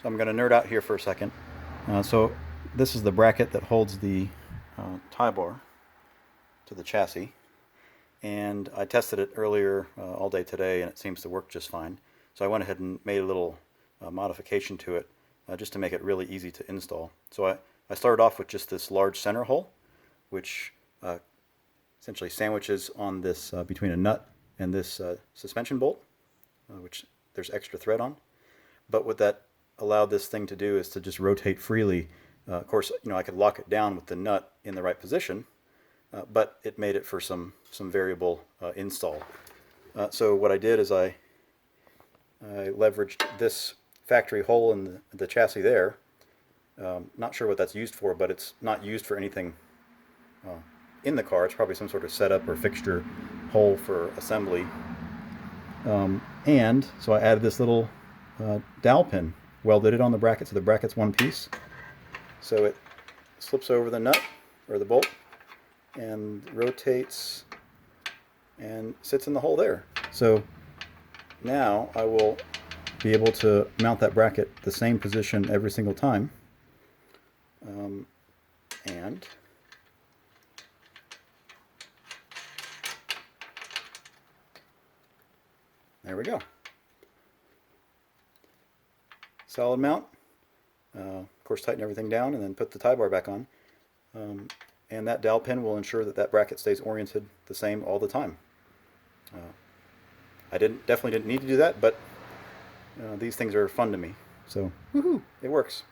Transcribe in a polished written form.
So I'm going to nerd out here for a second. So this is the bracket that holds the tie bar to the chassis. And I tested it earlier all day today, and it seems to work just fine. So I went ahead and made a little modification to it just to make it really easy to install. So I started off with just this large center hole, which essentially sandwiches on this between a nut and this suspension bolt, which there's extra thread on. But what that allowed this thing to do is to just rotate freely. Of course, I could lock it down with the nut in the right position, but it made it for some variable install. So what I did is I leveraged this factory hole in the chassis there. Not sure what that's used for, but it's not used for anything in the car. It's probably some sort of setup or fixture hole for assembly. And so I added this little dowel pin, welded it on the bracket so the bracket's one piece. So it slips over the nut or the bolt and rotates and sits in the hole there. So now I will be able to mount that bracket the same position every single time. And there we go. Solid mount. Of course, tighten everything down and then put the tie bar back on. And that dowel pin will ensure that that bracket stays oriented the same all the time. I definitely didn't need to do that, but these things are fun to me. So, woohoo, it works.